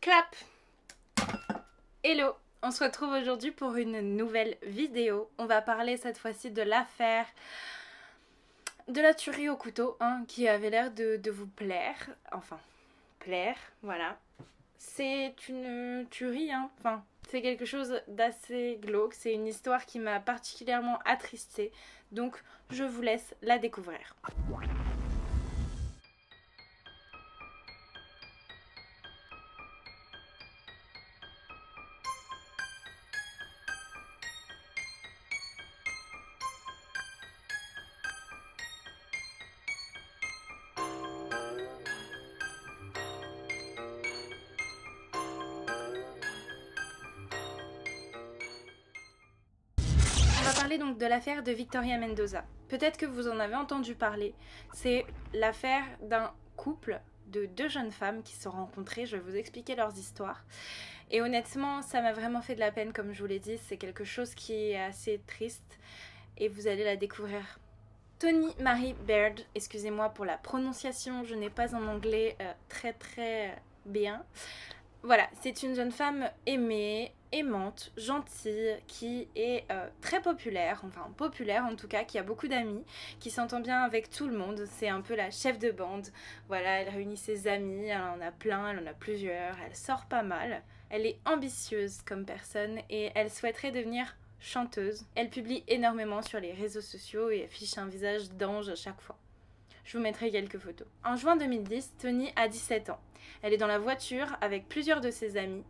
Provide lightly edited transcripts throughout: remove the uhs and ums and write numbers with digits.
Clap! Hello! On se retrouve aujourd'hui pour une nouvelle vidéo. On va parler cette fois-ci de l'affaire de la tuerie au couteau, qui avait l'air de vous plaire. Enfin, plaire, voilà. C'est une tuerie, enfin, c'est quelque chose d'assez glauque. C'est une histoire qui m'a particulièrement attristée. Donc, je vous laisse la découvrir. On va parler donc de l'affaire de Victoria Mendoza. Peut-être que vous en avez entendu parler. C'est l'affaire d'un couple de deux jeunes femmes qui se sont rencontrées. Je vais vous expliquer leurs histoires. Et honnêtement, ça m'a vraiment fait de la peine, comme je vous l'ai dit. C'est quelque chose qui est assez triste et vous allez la découvrir. Toni Marie Baird, excusez-moi pour la prononciation, je n'ai pas un anglais très bien. Voilà, c'est une jeune femme aimée, aimante, gentille, qui est très populaire, enfin populaire en tout cas, qui a beaucoup d'amis, qui s'entend bien avec tout le monde. C'est un peu la chef de bande. Voilà, elle réunit ses amis, elle en a plein, elle en a plusieurs, elle sort pas mal. Elle est ambitieuse comme personne et elle souhaiterait devenir chanteuse. Elle publie énormément sur les réseaux sociaux et affiche un visage d'ange à chaque fois. Je vous mettrai quelques photos. En juin 2010, Toni a 17 ans. Elle est dans la voiture avec plusieurs de ses amis.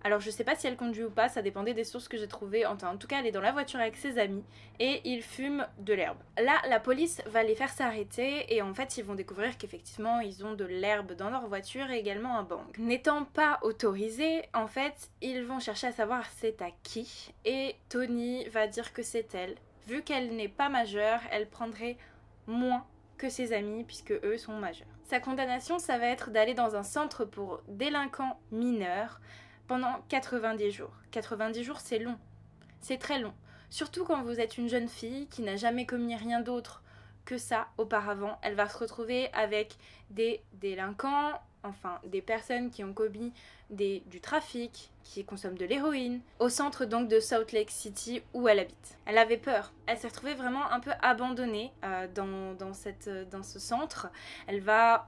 Alors je sais pas si elle conduit ou pas, ça dépendait des sources que j'ai trouvées. En tout cas, elle est dans la voiture avec ses amis et ils fument de l'herbe. Là, la police va les faire s'arrêter et en fait, ils vont découvrir qu'effectivement, ils ont de l'herbe dans leur voiture et également un bang. N'étant pas autorisés, en fait, ils vont chercher à savoir c'est à qui et Toni va dire que c'est elle. Vu qu'elle n'est pas majeure, elle prendrait moins que ses amis puisque eux sont majeurs. Sa condamnation, ça va être d'aller dans un centre pour délinquants mineurs pendant 90 jours. 90 jours, c'est long. C'est très long. Surtout quand vous êtes une jeune fille qui n'a jamais commis rien d'autre que ça auparavant. Elle va se retrouver avec des délinquants, enfin des personnes qui ont commis du trafic, qui consomment de l'héroïne, au centre donc de Salt Lake City où elle habite. Elle avait peur. Elle s'est retrouvée vraiment un peu abandonnée dans ce centre. Elle va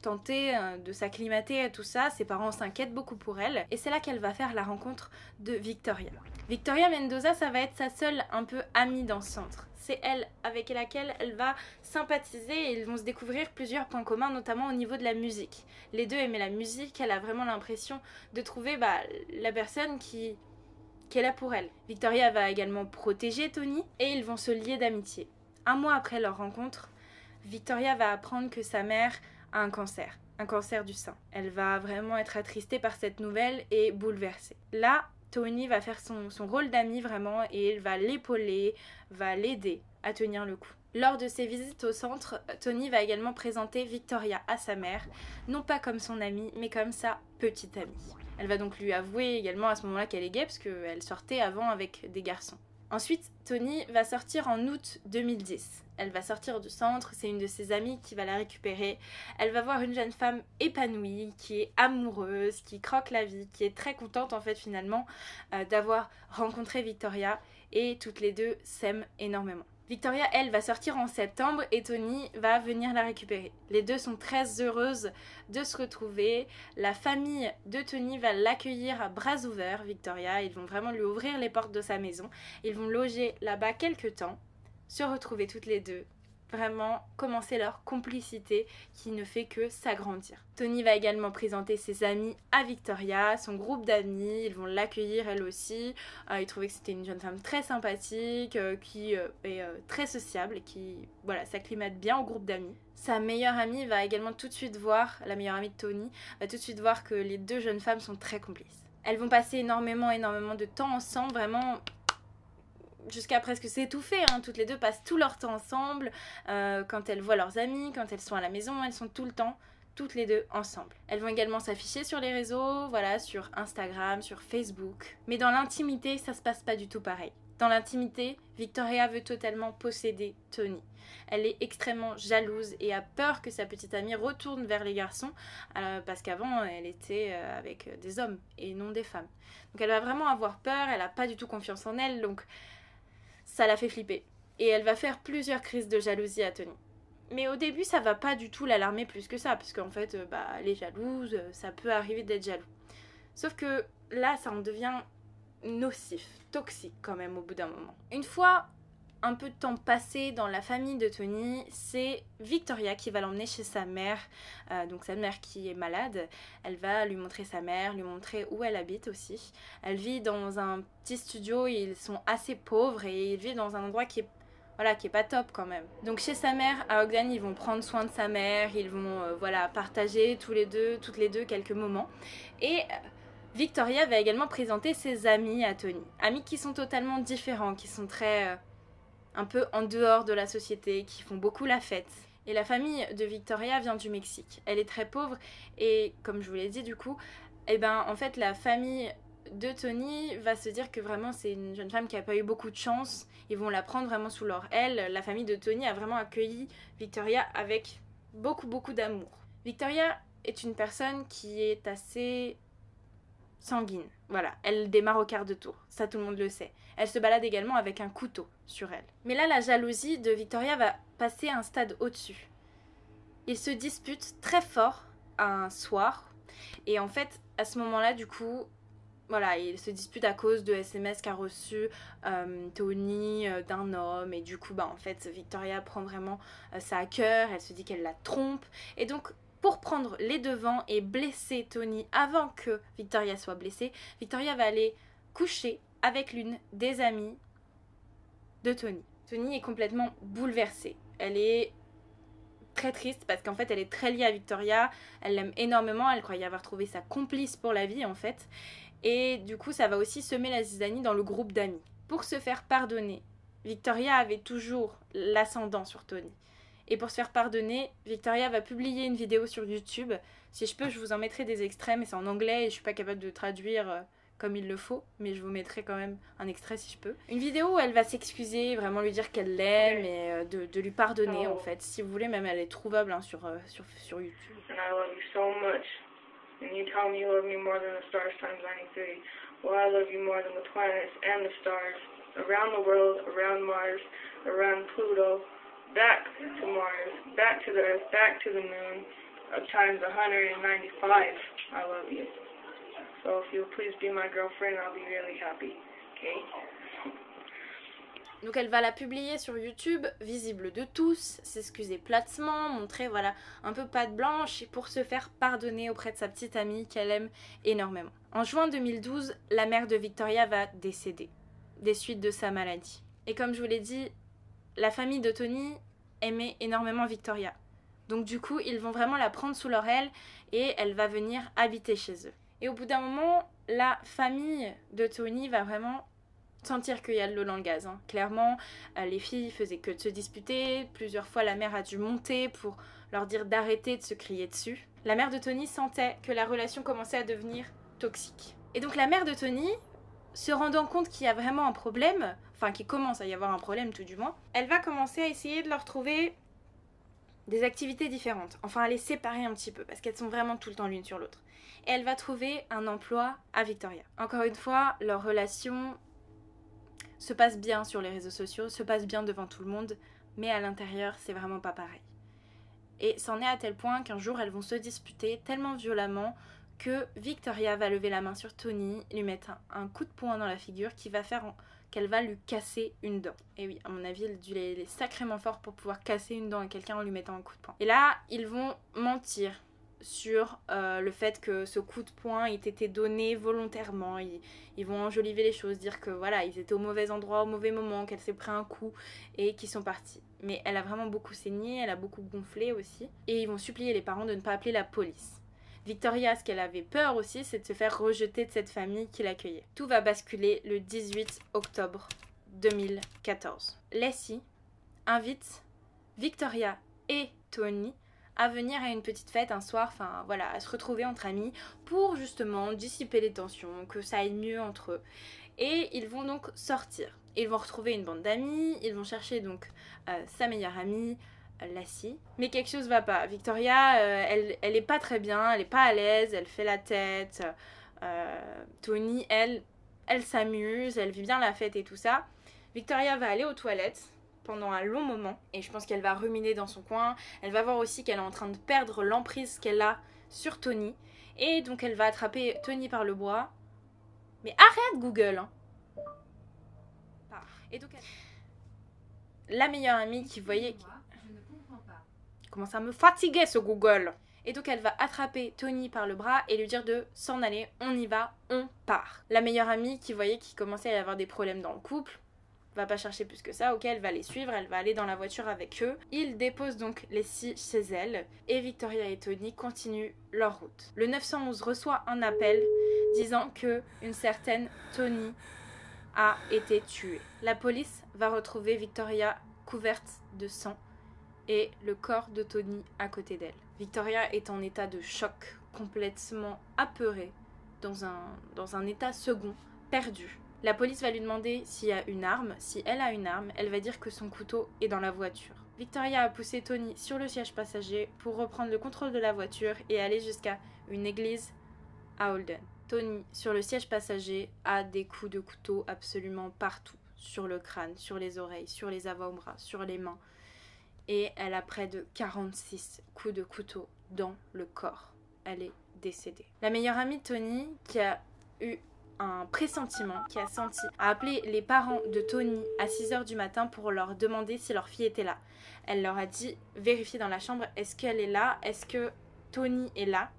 tenter de s'acclimater à tout ça, ses parents s'inquiètent beaucoup pour elle, et c'est là qu'elle va faire la rencontre de Victoria. Victoria Mendoza, ça va être sa seule un peu amie dans ce centre. C'est elle avec laquelle elle va sympathiser et ils vont se découvrir plusieurs points communs, notamment au niveau de la musique. Les deux aimaient la musique, elle a vraiment l'impression de trouver la personne qui est là pour elle. Victoria va également protéger Toni et ils vont se lier d'amitié. Un mois après leur rencontre, Victoria va apprendre que sa mère a un cancer du sein. Elle va vraiment être attristée par cette nouvelle et bouleversée. Là, Toni va faire son rôle d'amie vraiment et elle va l'épauler, va l'aider à tenir le coup. Lors de ses visites au centre, Toni va également présenter Victoria à sa mère, non pas comme son amie, mais comme sa petite amie. Elle va donc lui avouer également à ce moment-là qu'elle est gay, parce qu'elle sortait avant avec des garçons. Ensuite, Toni va sortir en août 2010. Elle va sortir du centre, c'est une de ses amies qui va la récupérer. Elle va voir une jeune femme épanouie, qui est amoureuse, qui croque la vie, qui est très contente en fait finalement d'avoir rencontré Victoria et toutes les deux s'aiment énormément. Victoria, elle, va sortir en septembre et Toni va venir la récupérer. Les deux sont très heureuses de se retrouver. La famille de Toni va l'accueillir à bras ouverts, Victoria. Ils vont vraiment lui ouvrir les portes de sa maison. Ils vont loger là-bas quelques temps, se retrouver toutes les deux. Vraiment commencer leur complicité qui ne fait que s'agrandir. Toni va également présenter ses amis à Victoria, son groupe d'amis, ils vont l'accueillir elle aussi. Ils trouvaient que c'était une jeune femme très sympathique, qui est très sociable et qui s'acclimate bien au groupe d'amis. Sa meilleure amie va également tout de suite voir, la meilleure amie de Toni, va tout de suite voir que les deux jeunes femmes sont très complices. Elles vont passer énormément de temps ensemble, vraiment jusqu'à presque s'étouffer, toutes les deux passent tout leur temps ensemble, quand elles voient leurs amis, quand elles sont à la maison, elles sont tout le temps toutes les deux ensemble. Elles vont également s'afficher sur les réseaux, sur Instagram, sur Facebook, mais dans l'intimité ça se passe pas du tout pareil. Dans l'intimité, Victoria veut totalement posséder Tony. Elle est extrêmement jalouse et a peur que sa petite amie retourne vers les garçons parce qu'avant elle était avec des hommes et non des femmes. Donc elle va vraiment avoir peur, elle n'a pas du tout confiance en elle, donc ça la fait flipper. Et elle va faire plusieurs crises de jalousie à Tony. Mais au début ça va pas du tout l'alarmer plus que ça, parce qu'en fait elle est jalouse, ça peut arriver d'être jaloux. Sauf que là ça en devient nocif, toxique quand même au bout d'un moment. Une fois un peu de temps passé dans la famille de Tony, c'est Victoria qui va l'emmener chez sa mère, donc sa mère qui est malade. Elle va lui montrer sa mère, lui montrer où elle habite aussi. Elle vit dans un petit studio, ils sont assez pauvres et ils vivent dans un endroit qui est pas top quand même. Donc chez sa mère à Ogden, ils vont prendre soin de sa mère, ils vont partager toutes les deux quelques moments. Et Victoria va également présenter ses amis à Tony. Amis qui sont totalement différents, qui sont très un peu en dehors de la société, qui font beaucoup la fête. Et la famille de Victoria vient du Mexique. Elle est très pauvre et comme je vous l'ai dit du coup, en fait la famille de Tony va se dire que vraiment c'est une jeune femme qui n'a pas eu beaucoup de chance. Ils vont la prendre vraiment sous leur aile. La famille de Tony a vraiment accueilli Victoria avec beaucoup d'amour. Victoria est une personne qui est assez sanguine. Voilà, elle démarre au quart de tour, ça tout le monde le sait. Elle se balade également avec un couteau sur elle. Mais là, la jalousie de Victoria va passer un stade au-dessus. Ils se disputent très fort un soir, et en fait, à ce moment-là, du coup, ils se disputent à cause de SMS qu'a reçu Tony d'un homme, et du coup, en fait, Victoria prend vraiment ça à cœur, elle se dit qu'elle la trompe, et donc pour prendre les devants et blesser Tony avant que Victoria soit blessée, Victoria va aller coucher avec l'une des amies de Tony. Tony est complètement bouleversée. Elle est très triste parce qu'en fait elle est très liée à Victoria, elle l'aime énormément, elle croyait avoir trouvé sa complice pour la vie en fait. Et du coup ça va aussi semer la zizanie dans le groupe d'amis. Pour se faire pardonner, Victoria avait toujours l'ascendant sur Tony. Et pour se faire pardonner, Victoria va publier une vidéo sur YouTube. Si je peux, je vous en mettrai des extraits, mais c'est en anglais et je suis pas capable de traduire comme il le faut, mais je vous mettrai quand même un extrait si je peux. Une vidéo où elle va s'excuser, vraiment lui dire qu'elle l'aime et de lui pardonner en fait. Si vous voulez, même elle est trouvable sur YouTube. And I love you so much. And you tell me you love me more than the stars times 93. Well, I love you more than the planets and the stars. Around the world, around Mars, around Pluto. Back to Mars, back to the Earth, back to the Moon, times 195. I love you. So if you'll please be my girlfriend, I'll be really happy. Okay? Donc elle va la publier sur YouTube, visible de tous, s'excuser platement, montrer un peu patte blanche et pour se faire pardonner auprès de sa petite amie qu'elle aime énormément. En juin 2012, la mère de Victoria va décéder des suites de sa maladie. Et comme je vous l'ai dit, la famille de Tony aimait énormément Victoria. Donc du coup, ils vont vraiment la prendre sous leur aile et elle va venir habiter chez eux. Et au bout d'un moment, la famille de Tony va vraiment sentir qu'il y a de l'eau dans le gaz. Hein. Clairement, les filles faisaient que de se disputer. Plusieurs fois, la mère a dû monter pour leur dire d'arrêter de se crier dessus. La mère de Tony sentait que la relation commençait à devenir toxique. Et donc la mère de Tony, se rendant compte qu'il y a vraiment un problème, enfin qu'il commence à y avoir un problème tout du moins, elle va commencer à essayer de leur trouver des activités différentes, enfin à les séparer un petit peu, parce qu'elles sont vraiment tout le temps l'une sur l'autre. Et elle va trouver un emploi à Victoria. Encore une fois, leur relation se passe bien sur les réseaux sociaux, se passe bien devant tout le monde, mais à l'intérieur, c'est vraiment pas pareil. Et c'en est à tel point qu'un jour, elles vont se disputer tellement violemment que Victoria va lever la main sur Tony, lui mettre un coup de poing dans la figure qui va faire qu'elle va lui casser une dent. Et oui, à mon avis, elle a dû les sacrément fort pour pouvoir casser une dent à quelqu'un en lui mettant un coup de poing. Et là, ils vont mentir sur le fait que ce coup de poing ait été donné volontairement. Ils vont enjoliver les choses, dire que ils étaient au mauvais endroit, au mauvais moment, qu'elle s'est pris un coup et qu'ils sont partis. Mais elle a vraiment beaucoup saigné, elle a beaucoup gonflé aussi. Et ils vont supplier les parents de ne pas appeler la police. Victoria, ce qu'elle avait peur aussi, c'est de se faire rejeter de cette famille qui l'accueillait. Tout va basculer le 18 octobre 2014. Leslie invite Victoria et Tony à venir à une petite fête un soir, à se retrouver entre amis pour justement dissiper les tensions, que ça aille mieux entre eux. Et ils vont donc sortir. Ils vont retrouver une bande d'amis, ils vont chercher donc sa meilleure amie, Lassie. Mais quelque chose va pas. Victoria, elle est pas très bien, elle est pas à l'aise, elle fait la tête. Tony, elle s'amuse, elle vit bien la fête et tout ça. Victoria va aller aux toilettes pendant un long moment et je pense qu'elle va ruminer dans son coin. Elle va voir aussi qu'elle est en train de perdre l'emprise qu'elle a sur Tony et donc elle va attraper Tony par le bras. Mais arrête Google hein. Et donc la meilleure amie qui voyait... Je ne comprends pas. Commence à me fatiguer ce Google. Et donc elle va attraper Tony par le bras et lui dire de s'en aller, on y va, on part. La meilleure amie qui voyait qu'il commençait à y avoir des problèmes dans le couple, va pas chercher plus que ça, ok, elle va les suivre, elle va aller dans la voiture avec eux. Ils déposent donc Lassie chez elle et Victoria et Tony continuent leur route. Le 911 reçoit un appel disant que une certaine Tony a été tuée. La police va retrouver Victoria couverte de sang et le corps de Tony à côté d'elle. Victoria est en état de choc, complètement apeurée, dans un état second, perdu. La police va lui demander s'il y a une arme. Si elle a une arme, elle va dire que son couteau est dans la voiture. Victoria a poussé Tony sur le siège passager pour reprendre le contrôle de la voiture et aller jusqu'à une église à Holden. Tony, sur le siège passager, a des coups de couteau absolument partout. Sur le crâne, sur les oreilles, sur les avant-bras, sur les mains. Et elle a près de 46 coups de couteau dans le corps. Elle est décédée. La meilleure amie de Tony, qui a eu un pressentiment, qui a appelé les parents de Tony à 6h du matin pour leur demander si leur fille était là. Elle leur a dit, vérifiez dans la chambre, est-ce qu'elle est là? Est-ce que Tony est là?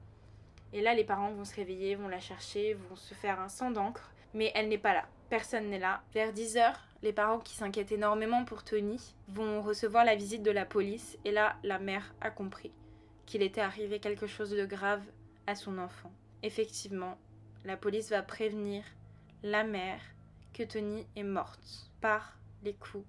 Et là, les parents vont se réveiller, vont la chercher, vont se faire un sang d'encre. Mais elle n'est pas là. Personne n'est là. Vers 10h, les parents qui s'inquiètent énormément pour Tony vont recevoir la visite de la police. Et là, la mère a compris qu'il était arrivé quelque chose de grave à son enfant. Effectivement, la police va prévenir la mère que Tony est morte par les coups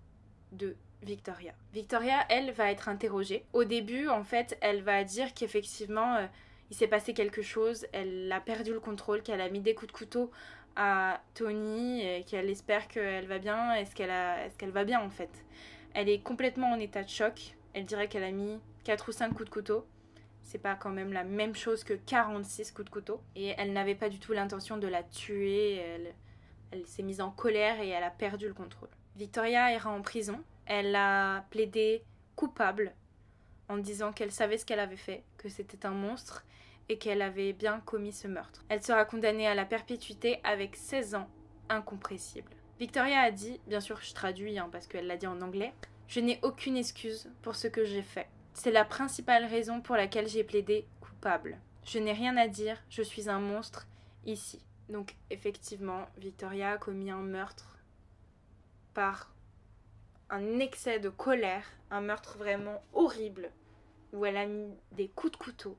de Victoria. Victoria, elle, va être interrogée. Au début, en fait, elle va dire qu'effectivement, il s'est passé quelque chose. Elle a perdu le contrôle, qu'elle a mis des coups de couteau à Tony et qu'elle espère qu'elle va bien. Est-ce qu'elle va bien, en fait? Elle est complètement en état de choc. Elle dirait qu'elle a mis 4 ou 5 coups de couteau. C'est pas quand même la même chose que 46 coups de couteau. Et elle n'avait pas du tout l'intention de la tuer. Elle s'est mise en colère et elle a perdu le contrôle. Victoria ira en prison. Elle a plaidé coupable en disant qu'elle savait ce qu'elle avait fait, que c'était un monstre et qu'elle avait bien commis ce meurtre. Elle sera condamnée à la perpétuité avec 16 ans incompressibles. Victoria a dit, bien sûr je traduis parce qu'elle l'a dit en anglais, « Je n'ai aucune excuse pour ce que j'ai fait. C'est la principale raison pour laquelle j'ai plaidé coupable. Je n'ai rien à dire, je suis un monstre ici. » Donc effectivement, Victoria a commis un meurtre par un excès de colère, un meurtre vraiment horrible, où elle a mis des coups de couteau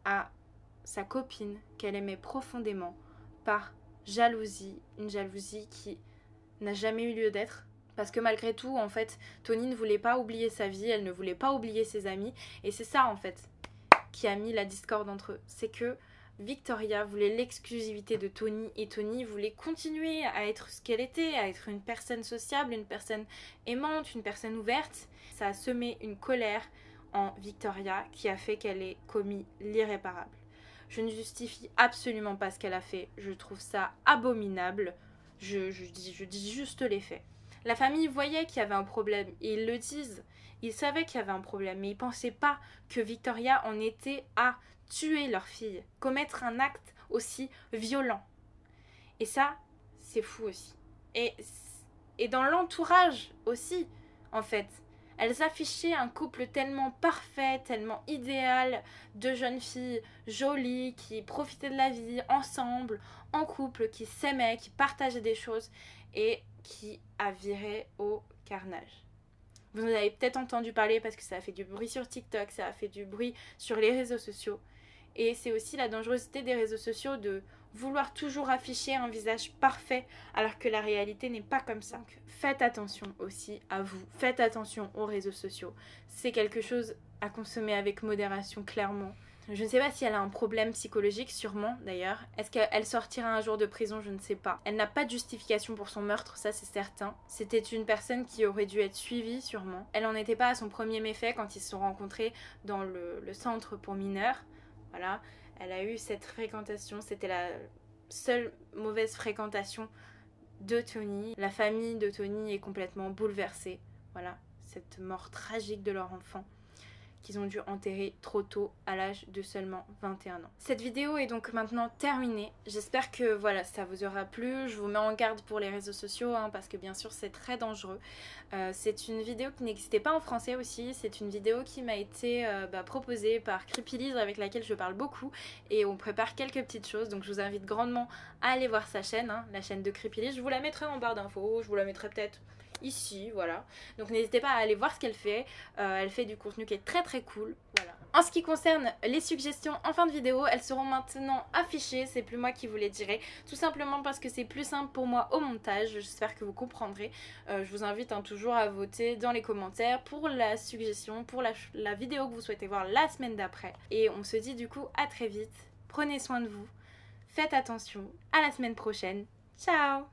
à sa copine qu'elle aimait profondément par jalousie, une jalousie qui n'a jamais eu lieu d'être. Parce que malgré tout, en fait, Tony ne voulait pas oublier sa vie, elle ne voulait pas oublier ses amis. Et c'est ça, en fait, qui a mis la discorde entre eux. C'est que Victoria voulait l'exclusivité de Tony et Tony voulait continuer à être ce qu'elle était, à être une personne sociable, une personne aimante, une personne ouverte. Ça a semé une colère en Victoria qui a fait qu'elle ait commis l'irréparable. Je ne justifie absolument pas ce qu'elle a fait. Je trouve ça abominable. Je dis juste les faits. La famille voyait qu'il y avait un problème et ils le disent. Ils savaient qu'il y avait un problème mais ils ne pensaient pas que Victoria en était à tuer leur fille, commettre un acte aussi violent. Et ça, c'est fou aussi. Et dans l'entourage aussi, en fait. Elles affichaient un couple tellement parfait, tellement idéal, de jeunes filles jolies qui profitaient de la vie ensemble, en couple, qui s'aimaient, qui partageaient des choses et qui a viré au carnage. Vous en avez peut-être entendu parler parce que ça a fait du bruit sur TikTok, ça a fait du bruit sur les réseaux sociaux. Et c'est aussi la dangerosité des réseaux sociaux de vouloir toujours afficher un visage parfait alors que la réalité n'est pas comme ça. Donc, faites attention aussi à vous, faites attention aux réseaux sociaux. C'est quelque chose à consommer avec modération, clairement. Je ne sais pas si elle a un problème psychologique, sûrement d'ailleurs. Est-ce qu'elle sortira un jour de prison? Je ne sais pas. Elle n'a pas de justification pour son meurtre, ça c'est certain. C'était une personne qui aurait dû être suivie, sûrement. Elle n'en était pas à son premier méfait quand ils se sont rencontrés dans le centre pour mineurs. Voilà, elle a eu cette fréquentation, c'était la seule mauvaise fréquentation de Tony. La famille de Tony est complètement bouleversée. Voilà, cette mort tragique de leur enfant qu'ils ont dû enterrer trop tôt à l'âge de seulement 21 ans. Cette vidéo est donc maintenant terminée. J'espère que voilà, ça vous aura plu. Je vous mets en garde pour les réseaux sociaux hein, parce que bien sûr c'est très dangereux. C'est une vidéo qui n'existait pas en français aussi. C'est une vidéo qui m'a été proposée par Creepyliz avec laquelle je parle beaucoup et on prépare quelques petites choses. Donc je vous invite grandement à aller voir sa chaîne, hein, la chaîne de Creepyliz. Je vous la mettrai en barre d'infos, je vous la mettrai peut-être ici, voilà. Donc n'hésitez pas à aller voir ce qu'elle fait. Elle fait du contenu qui est très très cool, voilà. En ce qui concerne les suggestions en fin de vidéo, elles seront maintenant affichées. C'est plus moi qui vous les dirai, tout simplement parce que c'est plus simple pour moi au montage. J'espère que vous comprendrez. Je vous invite hein, toujours à voter dans les commentaires pour la suggestion, pour la vidéo que vous souhaitez voir la semaine d'après. Et on se dit du coup à très vite. Prenez soin de vous. Faites attention. À la semaine prochaine. Ciao!